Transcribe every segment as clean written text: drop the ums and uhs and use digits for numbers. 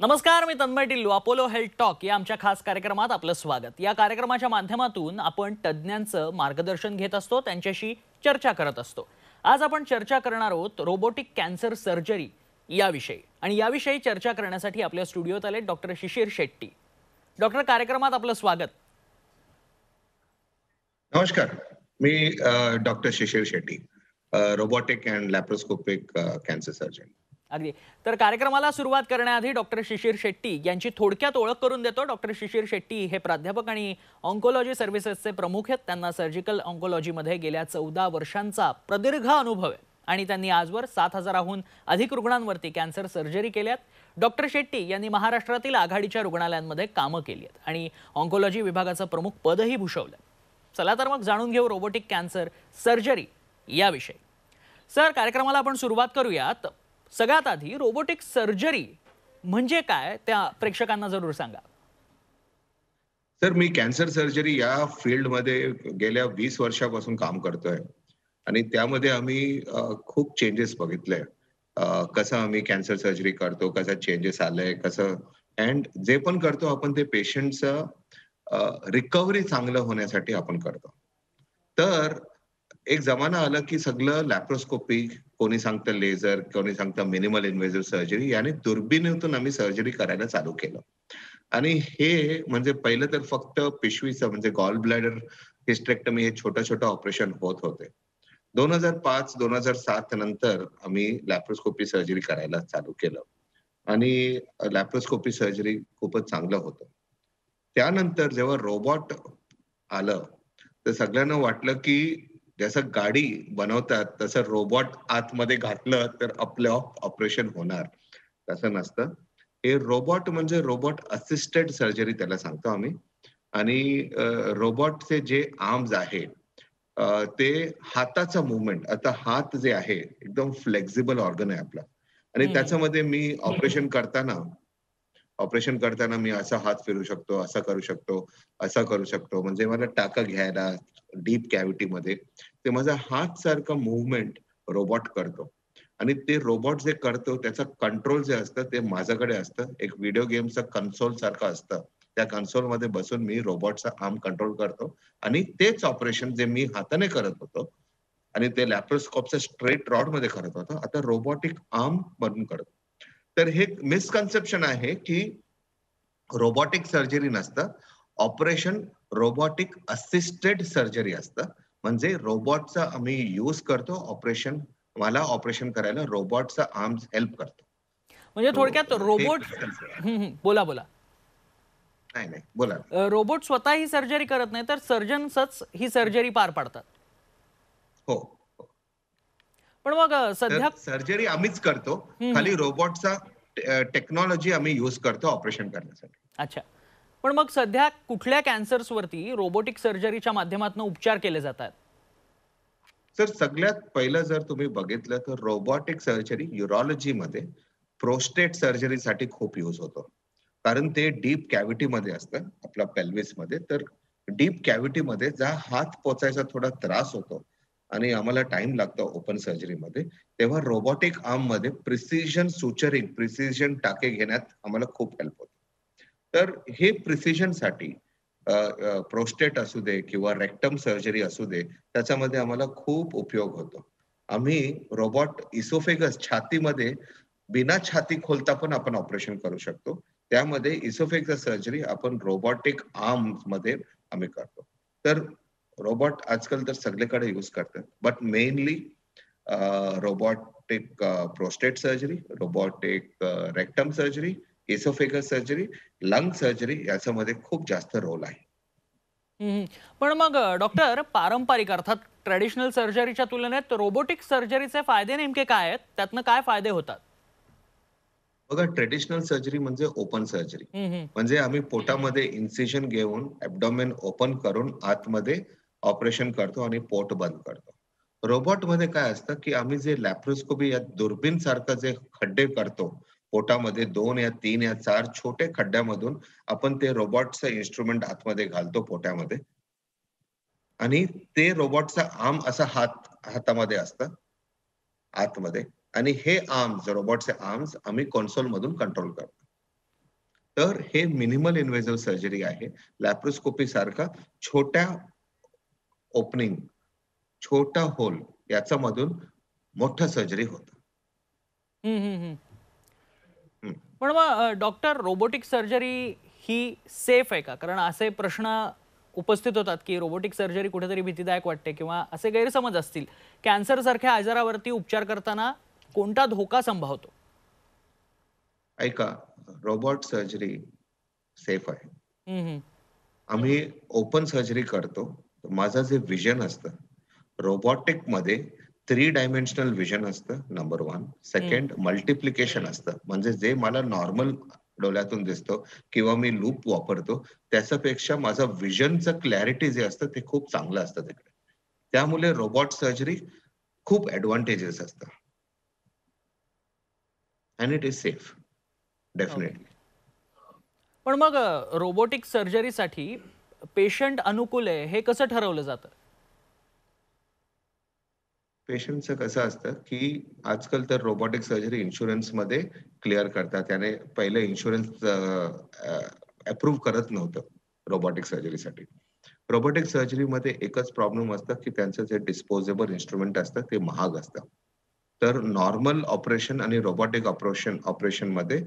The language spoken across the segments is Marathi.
नमस्कार, मी Tanmay Tillu. Apollo health talk या आमच्या खास कार्यक्रमात आपलं स्वागत. या कार्यक्रमाच्या माध्यमातून आपण तज्ज्ञांचं मार्गदर्शन घेत असतो, त्यांच्याशी चर्चा करत असतो. आज आपण चर्चा करणार आहोत रोबोटिक कॅन्सर सर्जरी याविषयी. आणि याविषयी चर्चा करण्यासाठी आपल्या स्टुडिओत आले डॉक्टर शिशिर शेट्टी. डॉक्टर, कार्यक्रमात आपलं स्वागत. नमस्कार, मी doctor Shishir Shetty, robotic and laparoscopic cancer surgeon. अगदी. तर कार्यक्रमाला सुरुवात करण्याआधी डॉक्टर शिशिर शेट्टी यांची थोडक्यात ओळख करून देतो. डॉक्टर शिशिर शेट्टी हे प्राध्यापक आणि ऑन्कोलॉजी सर्व्हिसेसचे प्रमुख आहेत. त्यांना सर्जिकल ऑन्कोलॉजीमध्ये गेल्या 14 वर्षांचा प्रदीर्घ अनुभव आहे आणि त्यांनी आजवर 7,000हून अधिक रुग्णांवरती कॅन्सर सर्जरी केल्यात. डॉक्टर शेट्टी यांनी महाराष्ट्रातील आघाडीच्या रुग्णालयांमध्ये कामं केली आहेत आणि ऑन्कोलॉजी विभागाचं प्रमुख पदही भूषवलं. चला तर मग जाणून घेऊ रोबोटिक कॅन्सर सर्जरी याविषयी. सर, कार्यक्रमाला आपण सुरुवात करूयात. सगळ्यात आधी रोबोटिक सर्जरी म्हणजे काय त्या प्रेक्षकांना जरूर सांगा. सर, मी कॅन्सर सर्जरी या फील्डमध्ये गेल्या 20 वर्षापासून काम करतोय आणि त्यामध्ये आम्ही खूप चेंजेस बघितले. कसं आम्ही कॅन्सर सर्जरी करतो, कसं चेंजेस आलंय, कसं अँड जे पण करतो आपण ते पेशंटचं रिकव्हरी चांगलं होण्यासाठी आपण करतो. तर एक जमाना आला की सगळं लॅप्रोस्कोपी, कोणी सांगतं लेझर, कोणी सांगतं मिनिमल इन्व्हेसिव्ह सर्जरी, याने दुर्बिणीतून आम्ही सर्जरी करायला चालू केलं. आणि हे म्हणजे पहिलं तर फक्त पिशवीचं म्हणजे गॉल ब्लॅडर हिस्टेक्टमी हे छोटं ऑपरेशन होत होते. 2005-2007 नंतर आम्ही लॅप्रोस्कोपी सर्जरी करायला चालू केलं आणि लॅप्रोस्कोपी सर्जरी खूपच चांगलं होतं. त्यानंतर जेव्हा रोबोट आलं तर सगळ्यांना वाटलं की जसं गाडी बनवतात तसं रोबोट आतमध्ये घातलं तर आपलं ऑपरेशन होणार. तसं नसतं. हे रोबोट म्हणजे रोबोट असिस्टेड सर्जरी त्याला सांगतो आम्ही. आणि रोबोटचे जे आर्म्स आहे ते हाताचा मुवमेंट, आता हात जे आहे एकदम फ्लेक्झिबल ऑर्गन आहे आपला आणि त्याच्यामध्ये मी ऑपरेशन करताना मी असा हात फिरू शकतो, असा करू शकतो, असा करू शकतो. म्हणजे मला टाका घ्यायला डीप कॅव्हिटीमध्ये ते माझा हात सारखं मुवमेंट रोबोट करतो आणि ते रोबोट जे करतो त्याचं कंट्रोल जे असतं ते माझ्याकडे असतं. एक व्हिडिओ गेमचं कन्सोल सारखं असतं. त्या कन्सोल मध्ये बसून मी रोबोटचा आर्म कंट्रोल करतो आणि तेच ऑपरेशन जे मी हाताने करत होतो आणि ते लॅप्रोस्कोपच्या स्ट्रेट रॉड मध्ये करत होतो, आता रोबोटिक आर्म बनून करतो. तर हे मिसकन्सेप्शन आहे की रोबोटिक सर्जरी नसतं, ऑपरेशन रोबोटिक असिस्टेड सर्जरी असतं. म्हणजे रोबोटचा आम्ही यूज करतो मला ऑपरेशन करायला रोबोटचा आर्म्स हेल्प करतो. म्हणजे थोडक्यात रोबोट बोला बोला. नाही बोला. रोबोट स्वतः ही सर्जरी करत नाही तर सर्जन्सच ही सर्जरी पार पाडतात. हो. पण मग सध्या सर्जरी आम्हीच करतो, खाली रोबोटचा टेक्नॉलॉजी आम्ही यूज करतो ऑपरेशन करण्यासाठी. अच्छा. पण मग सध्या कुठल्या कॅन्सर्स वरती रोबोटिक सर्जरीच्या माध्यमातून उपचार केले जातात? सर, सगळ्यात पहिलं जर तुम्ही बघितलं तर रोबोटिक सर्जरी युरोलॉजी मध्ये प्रोस्टेट सर्जरीसाठी खूप यूज होतो. कारण ते डीप कॅव्हिटी मध्ये असतं आपल्या पेल्विस मध्ये. तर डीप कॅव्हिटी मध्ये जा हात पोचायचा थोडा त्रास होतो आणि आम्हाला टाइम लागतो ओपन सर्जरीमध्ये, तेव्हा रोबोटिक आर्म मध्ये प्रिसिजन सुचरिंग, प्रिसिजन टाके घेण्यात आम्हाला खूप हेल्प होतो. तर हे प्रिसिजनसाठी प्रोस्टेट असू दे किंवा रेक्टम सर्जरी असू दे, त्याच्यामध्ये आम्हाला खूप उपयोग होतो. आम्ही रोबोट इसोफेगस छातीमध्ये बिना छाती खोलता पण आपण ऑपरेशन करू शकतो. त्यामध्ये इसोफेगस सर्जरी आपण रोबोटिक आर्म्स मध्ये आम्ही करतो. तर रोबोट आजकाल तर सगळीकडे यूज करतात, but mainly robotic prostate surgery, robotic rectum surgery, oesophagus surgery, lung surgery याच्यामध्ये खूप जास्त रोल आहे. पण मग डॉक्टर, पारंपरिक अर्थात ट्रेडिशनल सर्जरीच्या तुलनेत रोबोटिक सर्जरीचे फायदे नेमके काय आहेत? त्यातनं काय फायदे होतात? बघा, ट्रेडिशनल सर्जरी म्हणजे ओपन सर्जरी. म्हणजे आम्ही पोटामध्ये इन्सिजन घेऊन ॲब्डोमेन ओपन करून आतमध्ये ऑपरेशन करतो आणि पोट बंद करतो. रोबोट मध्ये काय असतं की आम्ही जे लॅप्रोस्कोपी या दुर्बीण सारखं जे खड्डे करतो पोटामध्ये, 2 या 3 या 4 छोटे खड्ड्यामधून आपण ते रोबोटचं इन्स्ट्रुमेंट आतमध्ये घालतो पोटामध्ये आणि ते रोबोटचा आर्म असा हातामध्ये असतं आतमध्ये आणि हे आर्म्स, रोबोटचे आर्म्स आम्ही कन्सोल मधून कंट्रोल करतो. तर हे मिनिमल इन्व्हेसिव्ह सर्जरी आहे. लॅप्रोस्कोपी सारखा छोट्या ओपनिंग, छोटा होल याच्यामधून मोठं सर्जरी होतं. हं, हं, हं. हं. पण मग डॉक्टर रोबोटिक सर्जरी ही सेफ आहे का? कारण असे प्रश्न उपस्थित होतात, की रोबोटिक सर्जरी कुठेतरी भीतीदायक वाटते किंवा असे गैरसमज असतील. कॅन्सरसारख्या आजारावरती उपचार करताना कोणता धोका संभावतो? ऐका, रोबोट सर्जरी सेफ आहे. हं, हं. आम्ही ओपन सर्जरी करतो. माझं जे व्हिजन असतं, रोबोटिकमध्ये 3 डायमेन्शनल व्हिजन असतं नंबर 1. हं. सेकंड मल्टिप्लिकेशन असतं. म्हणजे जे मला नॉर्मल डोळ्यातून दिसतं किंवा मी लूप वापरतो, त्याच्यापेक्षा माझं व्हिजनचं क्लॅरिटी जे असतं ते खूप चांगलं असतं तिकडे. त्यामुळे रोबोट सर्जरी खूप एडवांटेजेस असतात and it is safe okay. Definitely. पण मग रोबोटिक सर्जरीसाठी पेशंट अनुकूल आहे हे कसं ठरवलं जातं? पेशंटचं कसं असतं, की आजकाल तर रोबोटिक सर्जरी इन्शुरन्समध्ये क्लिअर करतात. त्याने पहिले इन्शुरन्स अप्रूव्ह करत नव्हतं रोबोटिक सर्जरीसाठी. रोबोटिक सर्जरीमध्ये एकच प्रॉब्लेम असतं, की त्यांचं जे डिस्पोजेबल इन्स्ट्रुमेंट असतं ते महाग असतं. तर नॉर्मल ऑपरेशन आणि रोबोटिक ऑपरेशनमध्ये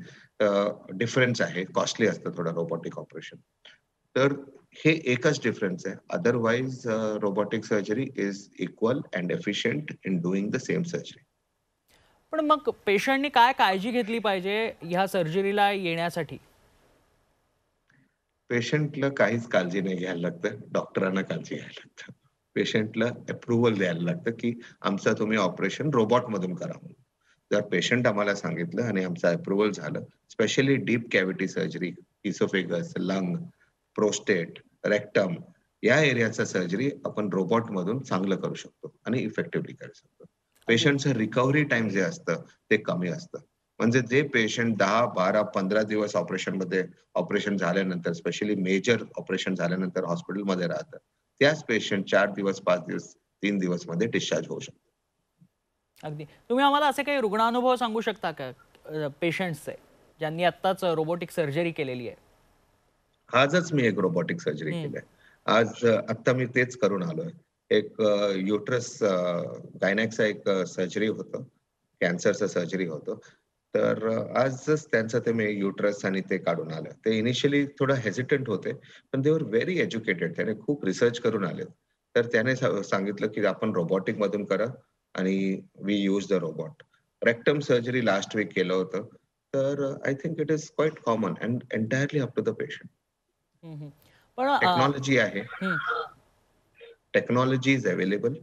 डिफरन्स आहे. कॉस्टली असतं थोडं रोबोटिक ऑपरेशन. तर हे एकच डिफरन्स आहे. Otherwise robotic surgery is equal and efficient in doing the same surgery. पण मग पेशंटनी काय काळजी घेतली पाहिजे ह्या सर्जरीला येण्यासाठी? पेशंटला काहीच काळजी नाही घ्यायला लागतं. डॉक्टरांना काळजी घ्यायला लागतं. पेशंटला अप्रूव्हल द्यायला लागतं, की आमचं तुम्ही ऑपरेशन रोबोटमधून करा म्हणून. जर पेशंट आम्हाला सांगितलं आणि आमचं अप्रूव्हल झालं, specially deep cavity surgery, oesophagus, lung, prostate, rectum या एरियाचा सर्जरी आपण रोबोटमधून चांगलं करू शकतो आणि इफेक्टिव्हली करू शकतो. अगदी. पेशंटचं रिकव्हरी टाईम जे असतं ते कमी असतं. म्हणजे जे पेशंट 10, 12, 15 दिवस ऑपरेशन झाल्यानंतर स्पेशली मेजर ऑपरेशन झाल्यानंतर हॉस्पिटलमध्ये राहतात. त्याच पेशंट 4 दिवस, 5 दिवस, 3 दिवसमध्ये डिस्चार्ज होऊ शकतो. अगदी. तुम्ही आम्हाला असे काही रुग्णानुभव सांगू शकता का पेशंट्सचे, ज्यांनी आत्ताच रोबोटिक सर्जरी केलेली आहे? आजच मी एक रोबोटिक सर्जरी हं. केलंय. आत्ता मी तेच करून आलोय. एक युटरस गायनॅकचं एक सर्जरी होतं. कॅन्सरचं सर्जरी होतं. तर आजच त्यांचं ते मी युटरस आणि ते काढून आलं. ते इनिशियली थोडं हेजिटंट होते, पण दे वर व्हेरी एज्युकेटेड. त्याने खूप रिसर्च करून आलेत. तर त्याने सांगितलं, की आपण रोबोटिकमधून करा आणि we use the robot. Rectum surgery last week केलं होतं. तर I think it is quite common and entirely up to the patient. Hmm, hmm. पण टेक्नॉलॉजी आहे. Hmm. Technology is available.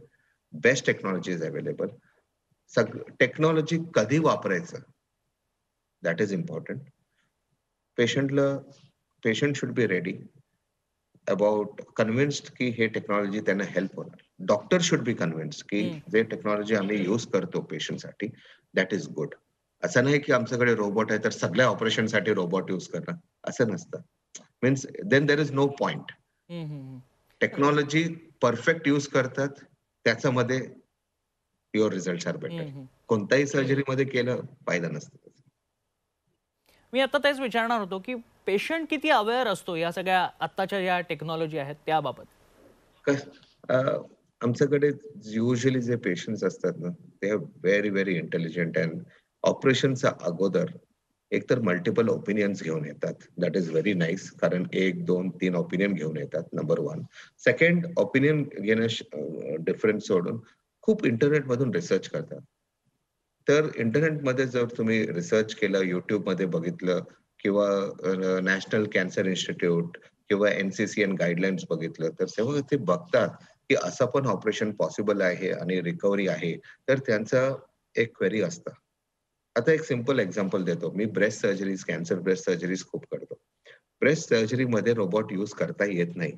Best technology is available. Technology कधी वापरायचं दॅट इज इम्पॉर्टंट. पेशंटला patient should be ready about convinced की हे टेक्नॉलॉजी त्यांना हेल्प होणार. डॉक्टर शुड बी कन्विन्स्ड की हं. जे टेक्नॉलॉजी आम्ही यूज करतो पेशंटसाठी दॅट इज गुड. असं नाही की आमच्याकडे रोबोट आहे तर सगळ्या ऑपरेशनसाठी रोबोट यूज करणार. असं नसतं. Means then there is no point. हं, हं, हं. टेक्नॉलॉजी परफेक्ट यूज करतात, त्याच्यामध्ये युअर रिझल्ट्स आर बेटर. हं, हं. कोणत्याही सर्जरीमध्ये केलं फायदा नसतो त्याचा. मी आता तेच विचारणार होतो, की पेशंट किती अवेअर असतो या सगळ्या आत्ताच्या ज्या टेक्नॉलॉजी आहेत त्याबाबत? कस अ, आमच्याकडे युजुअली जे पेशंट्स असतात ना, ते are very, very intelligent and ऑपरेशनच्या अगोदर एकतर मल्टिपल ओपिनियन्स घेऊन येतात. That is very nice. कारण 1, 2, 3 ओपिनियन घेऊन येतात नंबर 1. सेकंड ओपिनियन घेणं डिफरन्स सोडून खूप इंटरनेटमधून रिसर्च करतात. तर इंटरनेटमध्ये जर तुम्ही रिसर्च केलं, YouTubeमध्ये बघितलं किंवा नॅशनल कॅन्सर इन्स्टिट्यूट किंवा NCCN गाईडलाईन्स बघितलं, तर तेव्हा ते बघतात, की असं पण ऑपरेशन पॉसिबल आहे आणि रिकव्हरी आहे. तर त्यांचं एक क्वेरी असतं. आता एक सिंपल एक्झाम्पल देतो. मी breast surgeries, cancer breast surgeries खूप करतो. ब्रेस्ट सर्जरीमध्ये रोबोट यूज करता येत नाही.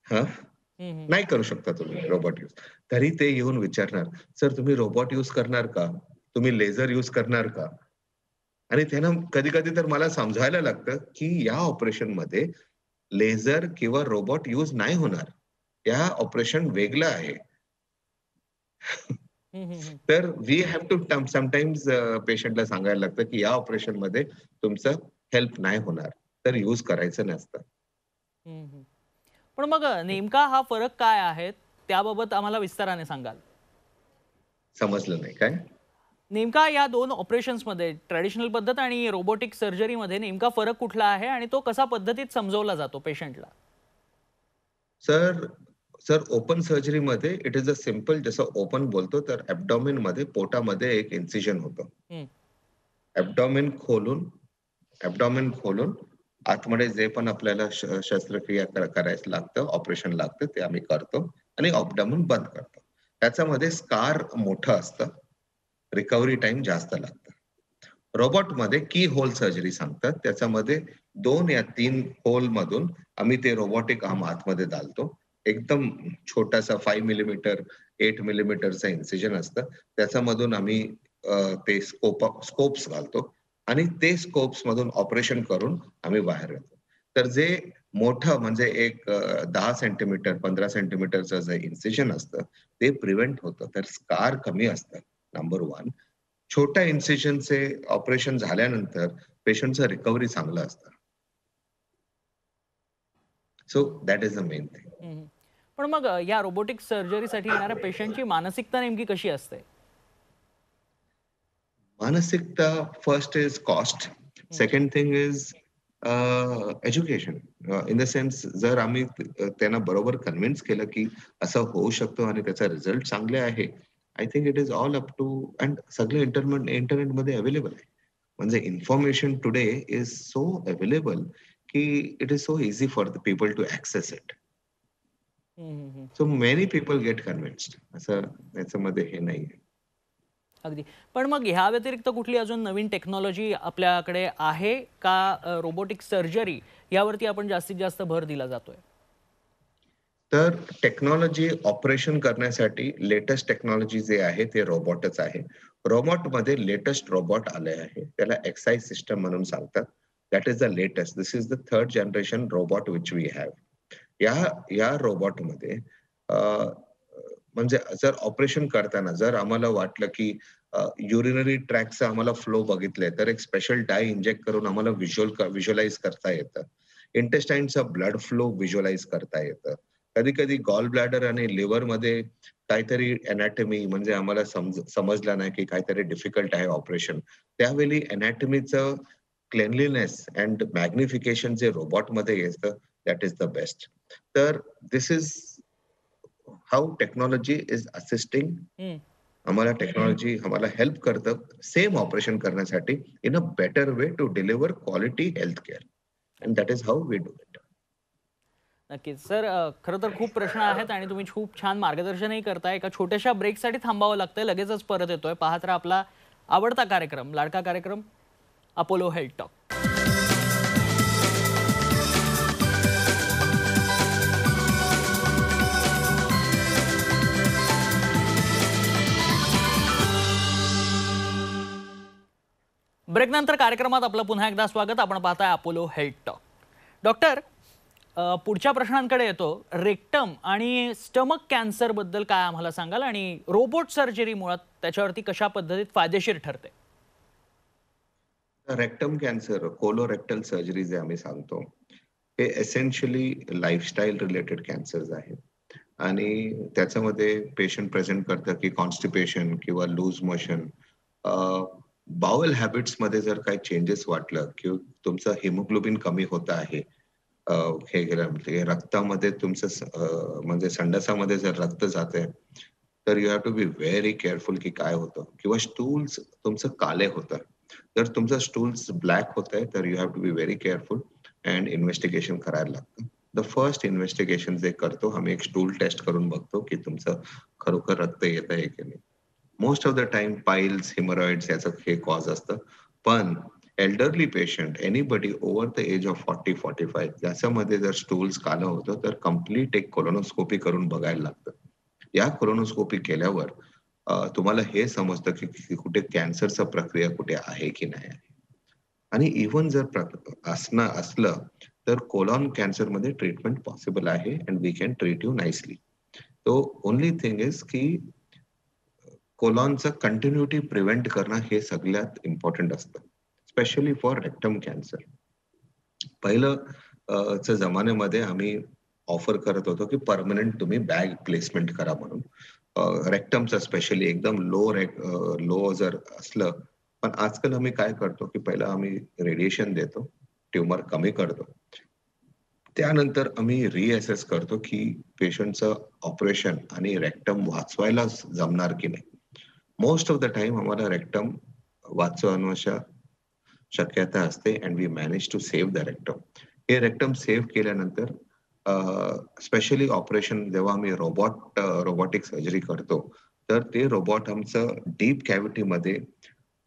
हां? हं, हं. नाही करू शकता तुम्ही रोबोट यूज. तरी ते येऊन विचारणार, "सर तुम्ही रोबोट यूज करणार का? तुम्ही लेझर यूज करणार का?" आणि त्यांना कधी-कधी तर मला समजायला लागतं, की या ऑपरेशनमध्ये लेझर किंवा रोबोट यूज नाही होणार. या ऑपरेशन वेगळं आहे. हं, हं, हं. तर वी हॅव टू समटाईम्स पेशंटला सांगायला लागतं, की या ऑपरेशनमध्ये तुमचं हेल्प नाही होणार तर यूज करायचं नसतं. हम्म, हम्म. पण मग नेमका हा फरक काय आहे त्याबाबत आम्हाला विस्ताराने सांगाल? समजलं नाही काय? नेमका या दोन ऑपरेशन्समध्ये ट्रॅडिशनल पद्धत आणि रोबोटिक सर्जरीमध्ये नेमका फरक कुठला आहे आणि तो कसा पद्धतीत समजवला जातो पेशंटला? सर सर ओपन सर्जरीमध्ये इट इज अ सिंपल, जसं ओपन बोलतो तर ॲब्डोमेन मध्ये पोटामध्ये एक इन्सिजन होतं. हं, ॲब्डोमेन खोलून ॲब्डोमेन खोलून आतमध्ये जे पण आपल्याला शस्त्रक्रिया करायचं लागतं, ऑपरेशन लागतं ते आम्ही करतो आणि ॲब्डोमेन बंद करतो. त्याच्यामध्ये स्कार मोठं असतं, रिकव्हरी टाईम जास्त लागतं. रोबोटमध्ये की होल सर्जरी सांगतात. त्याच्यामध्ये 2 या 3 होलमधून आम्ही ते रोबोटिक आर्म आतमध्ये घालतो. एकदम छोटासा 5 मिलीमीटर, 8 मिलीमीटरचा इन्सिजन असतं. त्याच्यामधून आम्ही ते स्कोप्स घालतो आणि ते स्कोप्समधून ऑपरेशन करून आम्ही बाहेर येतो. तर जे मोठं म्हणजे एक 10 सेंटीमीटर, 15 सेंटीमीटरचं जे इन्सिजन असतं, ते प्रिव्हेंट होतं. तर स्कार कमी असतं, नंबर 1. छोट्या इन्सिजनचे ऑपरेशन झाल्यानंतर पेशंटचं रिकव्हरी चांगलं असतं. सो हं, that is the main thing. हं. पण मग या रोबोटिक सर्जरीसाठी येणाऱ्या पेशंटची मानसिकता नेमकी कशी असते? मानसिकता फर्स्ट इज कॉस्ट. हं, second thing is education. In the sense जर आम्ही त्यांना बरोबर कन्व्हिन्स केलं, की असं होऊ शकतो आणि त्याचा रिझल्ट चांगले आहे. I think it is all up to and सगळे इंटरनेटमध्ये अवेलेबल आहे. म्हणजे information today is so available, की it is so easy for the people to access it. Hmm, हं, hmm. So many people get convinced. असं याच्यामध्ये हे नाहीये. अगदी. पण मग ह्या व्यतिरिक्त कुठली अजून नवीन टेक्नॉलॉजी आपल्याकडे आहे का रोबोटिक सर्जरी यावरती आपण जास्तीत जास्त भर दिला जातोय? तर टेक्नॉलॉजी ऑपरेशन करण्यासाठी लेटेस्ट टेक्नॉलॉजी जे आहे ते रोबोटच आहे. रोबोटमध्ये लेटेस्ट रोबोट आले आहे. त्याला एक्साइज सिस्टम म्हणून सांगतात. That is the latest. This is the 3rd generation robot which we have. या या रोबोटमध्ये म्हणजे जर ऑपरेशन करताना जर आम्हाला वाटलं, की युरिनरी ट्रॅकचा आम्हाला फ्लो बघितले, तर एक स्पेशल डाय इंजेक्ट करून आम्हाला व्हिज्युअलाइज करता येतं. इंटेस्टाइनचा ब्लड फ्लो व्हिज्युअलाइज करता येतं. कधी-कधी गॉल ब्लॅडर आणि लिव्हरमध्ये काहीतरी एनाटॉमी म्हणजे आम्हाला समजलं नाही, की काहीतरी डिफिकल्ट आहे ऑपरेशन. त्यावेळी एनाटॉमीचं क्लेanलीनेस एंड मॅग्निफिकेशन जे रोबोटमध्ये येतं, दॅट इज द बेस्ट. तर this is how technology is assisting. हं. आम्हाला टेक्नॉलॉजी आम्हाला हेल्प करतं सेम ऑपरेशन करण्यासाठी in a better way to deliver quality health care. And that is how we do it. नक्कीच. सर खरं तर खूप प्रश्न आहेत आणि तुम्ही खूप छान मार्गदर्शनही करताय. एका छोट्याशा ब्रेकसाठी थांबावं लागतंय. लगेचच परत येतोय. पाहत राहा आपला आवडता कार्यक्रम, लाडका कार्यक्रम अपोलो हेल्थ टॉक. ब्रेकनंतर कार्यक्रमात आपलं पुन्हा एकदा स्वागत. आपण पाहताय अपोलो हेल्थ टॉक. डॉक्टर, पुढच्या प्रश्नांकडे येतो. रेक्टम आणि स्टमक कॅन्सर बद्दल काय आम्हाला सांगाल आणि रोबोट सर्जरी मुळात त्याच्यावरती कशा पद्धतीत फायदेशीर ठरते? रेक्टम कॅन्सर, कोलोरेक्टल सर्जरी जे आम्ही सांगतो, हे एसेन्शियली लाईफस्टाईल रिलेटेड कॅन्सर्स आहेत. आणि त्याच्यामध्ये पेशंट प्रेझेंट करतं, की कॉन्स्टिपेशन किंवा लूज मोशन, बाउल हॅबिट्समध्ये जर काही चेंजेस वाटलं, की तुमचं हिमोग्लोबिन कमी होत आहे, अ, हे म्हणजे रक्तामध्ये तुमचं म्हणजे संडासामध्ये जर रक्त जातंय, तर you have to be very careful की काय होतं किंवा स्टूल्स तुमचं काळे होतं. जर तुमचं स्टूल्स ब्लॅक होतंय, तर you have to be very careful and investigation करायला लागतं. द फर्स्ट इन्व्हेस्टिगेशन जे करतो, आम्ही एक स्टूल टेस्ट करून बघतो, की तुमचं खरोखर रक्त येतंय की नाही. Most of the time piles, haemorrhoids याचं हे कॉज असतं. पण elderly patient, anybody over the age of 40-45 याच्यामध्ये जर स्टूल्स काळं होतं, तर कंप्लीट एक कोलोनोस्कोपी करून बघायला लागतं. या कोलोनोस्कोपी केल्यावर तुम्हाला हे समजतं, की कुठे कॅन्सरचा प्रक्रिया कुठे आहे की नाही आहे. आणि इव्हन जर असलं, तर कोलॉन कॅन्सरमध्ये ट्रीटमेंट पॉसिबल आहे and we can treat you nicely. So only thing is की कोलॉनचं कंटिन्युटी प्रिव्हेंट करणं हे सगळ्यात इम्पॉर्टंट असतं. Specially for rectum cancer. पहिलं च्या जमान्यामध्ये आम्ही ऑफर करत होतो की परमनंट तुम्ही बॅग प्लेसमेंट करा म्हणून. रेक्टमचं स्पेशली एकदम लो जर असलं, पण आजकाल आम्ही काय करतो की पहिलं आम्ही रेडिएशन देतो, ट्यूमर कमी करतो. त्यानंतर आम्ही रिअसेस करतो की पेशंटचं ऑपरेशन आणि रेक्टम वाचवायला जमणार की नाही. मोस्ट ऑफ द टाईम आम्हाला रेक्टम वाचवण्याच्या शक्यता असते and we manage to save the rectum. हे रेक्टम सेव्ह केल्यानंतर स्पेशली ऑपरेशन जेव्हा आम्ही रोबोटिक सर्जरी करतो, तर ते रोबोट आमचं डीप कॅव्हिटीमध्ये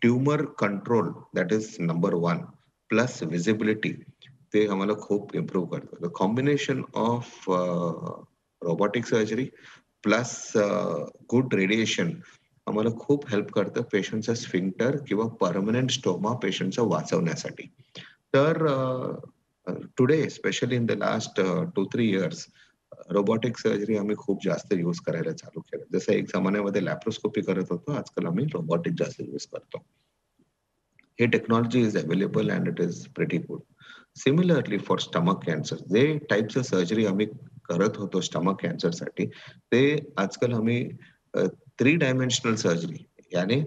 tumour control that is number 1 plus visibility ते आम्हाला खूप इम्प्रूव्ह करतं. The combination of robotic surgery plus good radiation आम्हाला खूप हेल्प करतं पेशंटचा स्फिंक्टर किंवा परमनंट स्टोमा पेशंटचा वाचवण्यासाठी. तर today specially in the last 2-3 years robotic surgery आम्ही खूप जास्त यूज करायला चालू केलं. जसं एक जमान्यामध्ये लॅप्रोस्कोपी करत होतो, आजकाल आम्ही रोबोटिक जास्त यूज करतो. हे technology is available and it is pretty good. Similarly for stomach cancer जे टाईपचं सर्जरी आम्ही करत होतो स्टमक कॅन्सरसाठी, ते आजकाल आम्ही 3 डायमेन्शनल सर्जरी यानी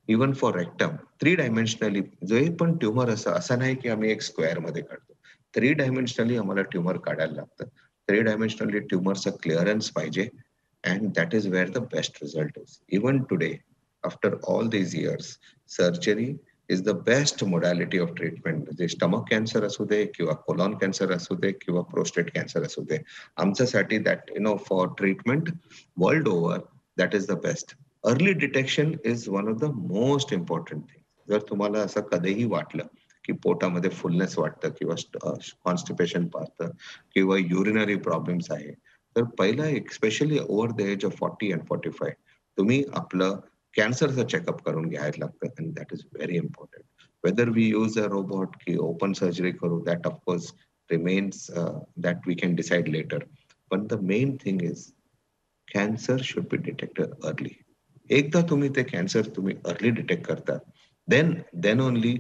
इव्हन फॉर रेक्टम 3 डायमेन्शनली जे पण ट्यूमर असं नाही की आम्ही एक स्क्वेअरमध्ये काढतो. 3 डायमेन्शनली आम्हाला ट्यूमर काढायला लागतं. 3 डायमेन्शनली ट्यूमरचं क्लिअरन्स पाहिजे and that is where the best result is. Even today after all these years, surgery is the best modality of treatment. म्हणजे स्टमक कॅन्सर असू दे किंवा कोलॉन कॅन्सर असू दे किंवा प्रोस्टेट कॅन्सर असू दे. आमच्यासाठी that for treatment world over that is the best. Early detection is one of the most important thing. जर तुम्हाला असं कधीही वाटलं की पोटामध्ये फुलनेस वाटतं किंवा कॉन्स्टिपेशन पाहतं किंवा युरिनरी प्रॉब्लेम्स आहे, तर पहिला एक specially over the age of 40 and 45 तुम्ही आपलं कॅन्सरचं चेकअप करून घ्यायला लागतं and that is very important. Whether we use a robot की ओपन सर्जरी करू that of course remains that we can decide later. पण the main thing is cancer should be detected early. एकदा तुम्ही ते कॅन्सर तुम्ही अर्ली डिटेक्ट करता, then only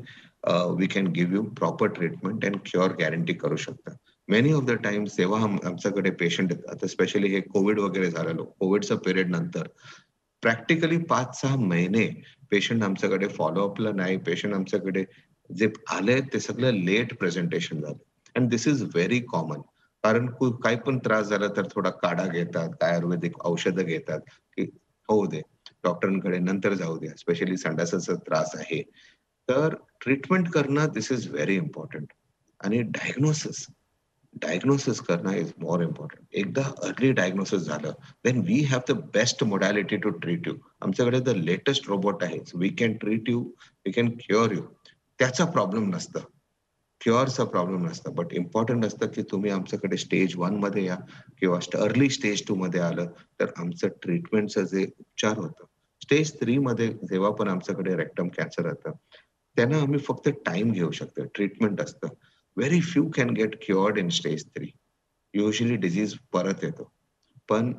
we can give you proper treatment and cure guarantee करू शकता. मेनी ऑफ द टाइम्स जेव्हा आमच्याकडे पेशंट येतात, आता स्पेशली हे कोविड वगैरे झालेलं, कोविडचा पिरियड नंतर प्रॅक्टिकली 5-6 महिने पेशंट आमच्याकडे फॉलोअपला नाही. पेशंट आमच्याकडे जे आले ते सगळं लेट प्रेझेंटेशन झालं. And this is very common. कारण काही पण त्रास झाला तर थोडा काढा घेतात, काय आयुर्वेदिक औषधं घेतात, की होऊ दे, डॉक्टरांकडे नंतर जाऊ द्या. स्पेशली संडासाचा त्रास आहे. तर ट्रीटमेंट करणं दिस इज व्हेरी इम्पॉर्टंट. आणि डायग्नोसिस करणं इज मोर इम्पॉर्टंट. एकदा अर्ली डायग्नोसिस झालं, then we have the best modality to treat you. आमच्याकडे द लेटेस्ट रोबोट आहे. We can treat you, we can cure you. त्याचा प्रॉब्लेम नसतं. क्युअरचा प्रॉब्लेम नसतं. बट इम्पॉर्टंट असतं की तुम्ही आमच्याकडे स्टेज 1 मध्ये या किंवा अर्ली स्टेज 2 मध्ये आलं, तर आमचं ट्रीटमेंटचं जे उपचार होतं. स्टेज 3 मध्ये जेव्हा पण आमच्याकडे रेक्टम कॅन्सर येतं, त्यांना आम्ही फक्त टाईम घेऊ शकतो. ट्रीटमेंट असतं. Very few can get क्युअर्ड in stage 3. Usually disease परत येतो. पण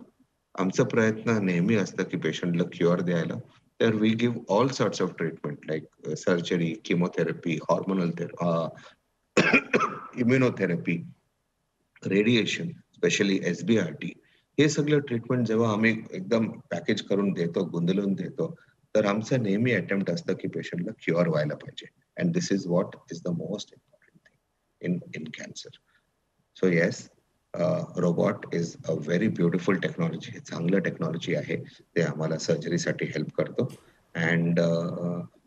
आमचा प्रयत्न नेहमी असतं की पेशंटला क्युअर द्यायला. तर we give all sorts of treatment like surgery, chemotherapy, hormonal immunotherapy, radiation, specially SBRT. हे सगळं ट्रीटमेंट जेव्हा आम्ही एकदम पॅकेज करून देतो, गुंतवून देतो, तर आमचं नेहमी अटेम्प्ट असतं की पेशंटला क्युअर व्हायला पाहिजे. And this is what is the most important thing in cancer. So yes, robot is a very beautiful technology. हे चांगलं टेक्नॉलॉजी आहे. ते आम्हाला सर्जरीसाठी हेल्प करतो. And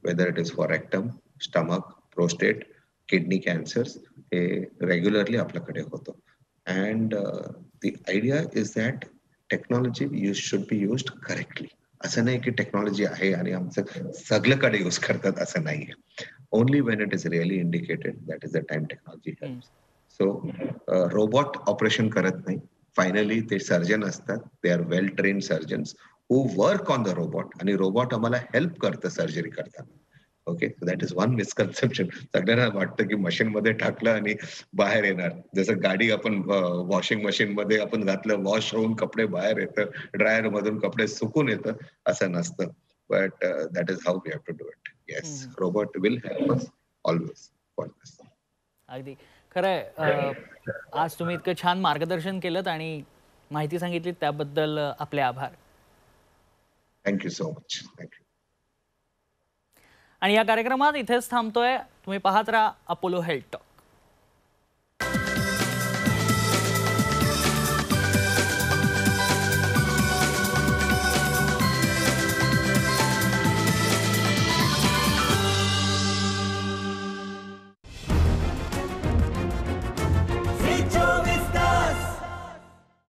whether it is for rectum, stomach, prostate, kidney cancers हे रेग्युलरली आपल्याकडे होतं. And the idea is that technology should be used correctly. असं नाही की टेक्नॉलॉजी आहे आणि आमचं सगळीकडे यूज करतात असं नाहीये. Only when it is really indicated that is the time technology helps. So robot operation करत नाही. फायनली ते सर्जन असतात. They are well train surgeons who work on the robot आणि रोबोट आम्हाला हेल्प करतं सर्जरी करताना. Okay, that is one misconception. सगळ्यांना वाटतं की मशीनमध्ये टाकलं आणि बाहेर येणार. जसं गाडी आपण वॉशिंग मशीनमध्ये आपण घातलं, वॉश होऊन कपडे बाहेर येतं, ड्रायर मधून कपडे सुकून येतं, असं नसतं. But that is how we have to do it. Yes, robot will help us always for this. अगदी खरंय आज तुम्ही इतकं छान मार्गदर्शन केलं आणि माहिती सांगितली त्याबद्दल आपले आभार. Thank you so much. थँक्यू. आणि या कार्यक्रमात इथेच थांबतोय. तुम्ही पाहत राहा अपोलो हेल्थ टॉक.